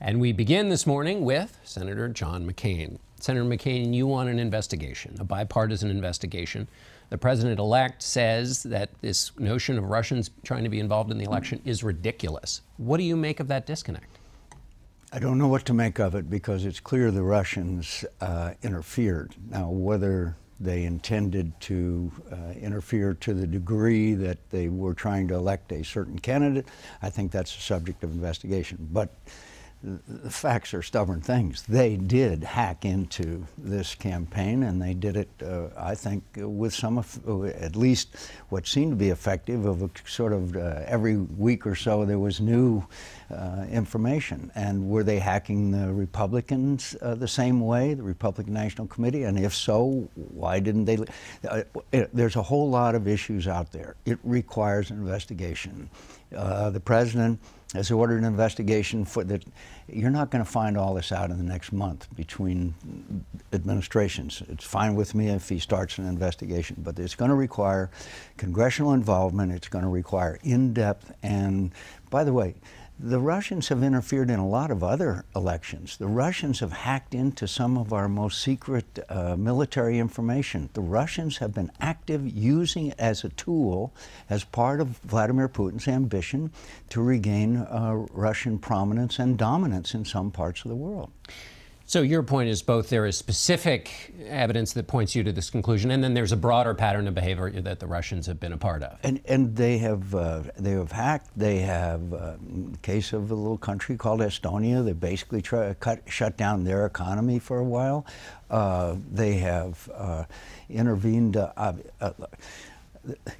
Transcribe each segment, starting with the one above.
And we begin this morning with Senator John McCain. Senator McCain, you want an investigation, a bipartisan investigation. The president-elect says that this notion of Russians trying to be involved in the election is ridiculous. What do you make of that disconnect? I don't know what to make of it because it's clear the Russians interfered. Now, whether they intended to interfere to the degree that they were trying to elect a certain candidate, I think that's a subject of investigation. But the facts are stubborn things. They did hack into this campaign, and they did it, I think, with some, at least what seemed to be effective, of a sort of every week or so there was new information. And were they hacking the Republicans the same way, the Republican National Committee? And if so, why didn't they? There's a whole lot of issues out there. It requires an investigation. The president has ordered an investigation for that. You're not going to find all this out in the next month between administrations. It's fine with me if he starts an investigation, but it's going to require congressional involvement. It's going to require in-depth. And by the way, the Russians have interfered in a lot of other elections. The Russians have hacked into some of our most secret military information. The Russians have been active using it as a tool, as part of Vladimir Putin's ambition to regain Russian prominence and dominance in some parts of the world. So your point is both there is specific evidence that points you to this conclusion, and then there's a broader pattern of behavior that the Russians have been a part of. And they have hacked. They have, in the case of a little country called Estonia, they basically shut down their economy for a while. They have intervened.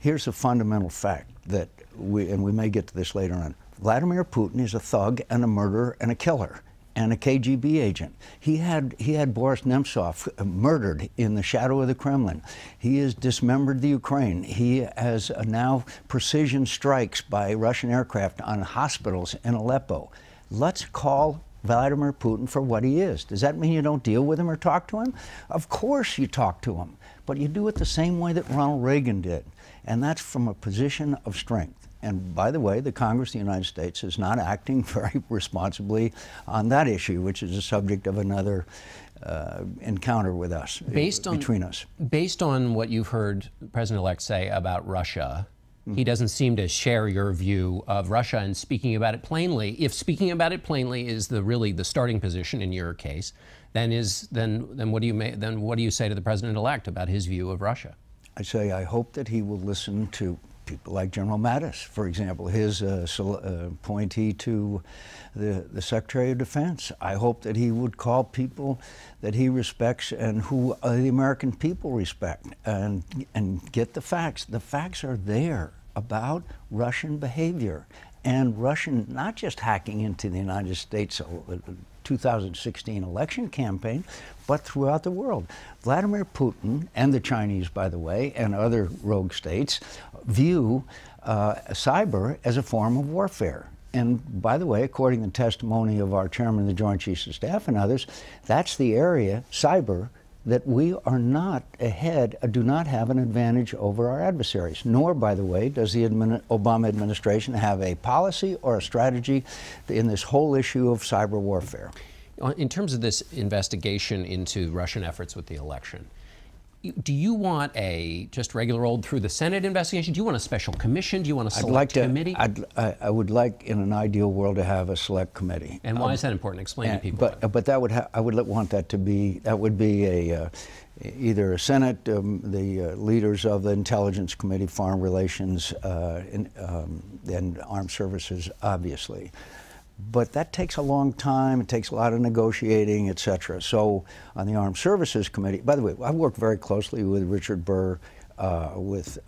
Here's a fundamental fact that we may get to this later on. Vladimir Putin is a thug and a murderer and a killer, and a KGB agent. He had Boris Nemtsov murdered in the shadow of the Kremlin. He has dismembered the Ukraine. He has now precision strikes by Russian aircraft on hospitals in Aleppo. Let's call Vladimir Putin for what he is. Does that mean you don't deal with him or talk to him? Of course you talk to him, but you do it the same way that Ronald Reagan did, and that's from a position of strength. And by the way, the Congress of the United States is not acting very responsibly on that issue, which is the subject of another encounter with us, between us. Based on what you've heard the President-elect say about Russia, he doesn't seem to share your view of Russia and speaking about it plainly. If speaking about it plainly is really the starting position in your case, then what do you say to the President-elect about his view of Russia? I say I hope that he will listen to people like General Mattis, for example, his appointee to the Secretary of Defense. I hope that he would call people that he respects and who the American people respect, and get the facts. The facts are there about Russian behavior and Russian, not just hacking into the United States 2016 election campaign, but throughout the world. Vladimir Putin, and the Chinese, by the way, and other rogue states, view cyber as a form of warfare. And by the way, according to the testimony of our chairman of the Joint Chiefs of Staff and others, that's the area, cyber, that we are not ahead, do not have an advantage over our adversaries. Nor, by the way, does the Obama administration have a policy or a strategy in this whole issue of cyber warfare. In terms of this investigation into Russian efforts with the election, do you want a just regular old through the Senate investigation? Do you want a special commission? Do you want a select committee? I would like, in an ideal world, to have a select committee. And why is that important? Explain to people. But that would I would want that to be, that would be either a Senate, the leaders of the Intelligence Committee, Foreign Relations, and Armed Services, obviously. But that takes a long time. It takes a lot of negotiating, et cetera. So on the Armed Services Committee, by the way, I worked very closely with Richard Burr, with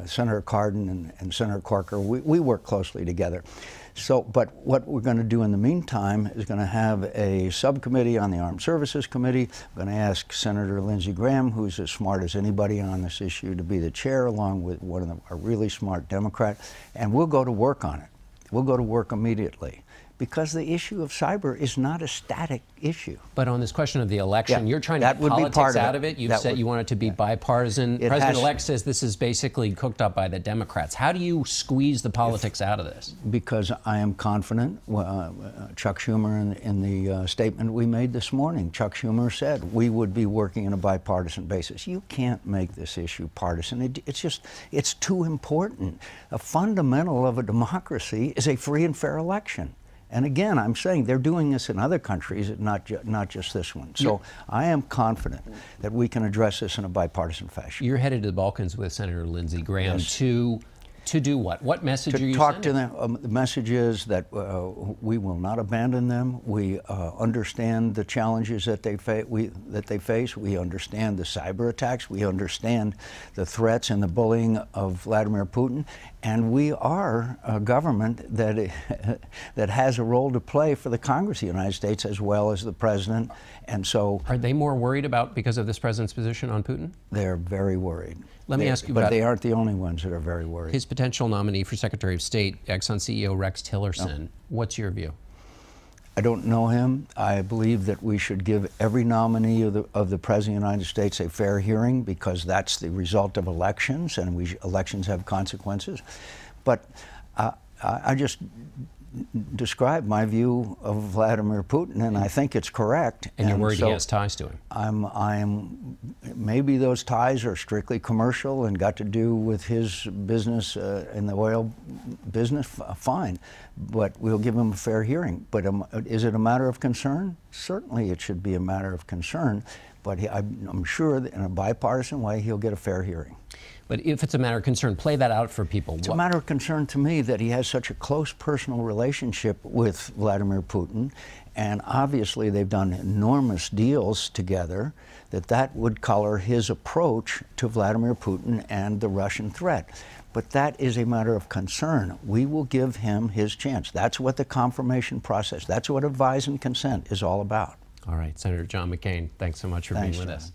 Senator Cardin and Senator Corker. We work closely together. So, but what we're going to do in the meantime is going to have a subcommittee on the Armed Services Committee. I'm going to ask Senator Lindsey Graham, who's as smart as anybody on this issue, to be the chair, along with a really smart Democrat, and we'll go to work on it. We'll go to work immediately, because the issue of cyber is not a static issue. But on this question of the election, you're trying to get politics out of it. You've said you want it to be bipartisan. President-elect says this is basically cooked up by the Democrats. How do you squeeze the politics out of this? Because I am confident. Chuck Schumer, in the statement we made this morning, Chuck Schumer said we would be working on a bipartisan basis. You can't make this issue partisan. It's too important. A fundamental of a democracy is a free and fair election. And again, I'm saying they're doing this in other countries, not just this one. So I am confident that we can address this in a bipartisan fashion. You're headed to the Balkans with Senator Lindsey Graham to do what? What message are you talk sending? to them. The message is that we will not abandon them. We understand the challenges that they face. We understand the cyber attacks. We understand the threats and the bullying of Vladimir Putin. And we are a government that has a role to play for the Congress of the United States as well as the president. And so, are they more worried about because of this president's position on Putin? They're very worried. Let me ask you but about they aren't the only ones that are very worried. His potential nominee for Secretary of State, Exxon CEO Rex Tillerson. What's your view? I don't know him. I believe that we should give every nominee of the President of the United States a fair hearing, because that's the result of elections, and elections have consequences. But I just described my view of Vladimir Putin, and I think it's correct. And you're worried he has ties to him? Maybe those ties are strictly commercial and got to do with his business in the oil business, fine. But we'll give him a fair hearing. But is it a matter of concern? Certainly it should be a matter of concern. But I'm sure that in a bipartisan way, he'll get a fair hearing. But if it's a matter of concern, play that out for people. It's a matter of concern to me that he has such a close personal relationship with Vladimir Putin, and obviously they've done enormous deals together, that would color his approach to Vladimir Putin and the Russian threat. But that is a matter of concern. We will give him his chance. That's what the confirmation process, that's what advise and consent is all about. All right, Senator John McCain, thanks so much for being with us.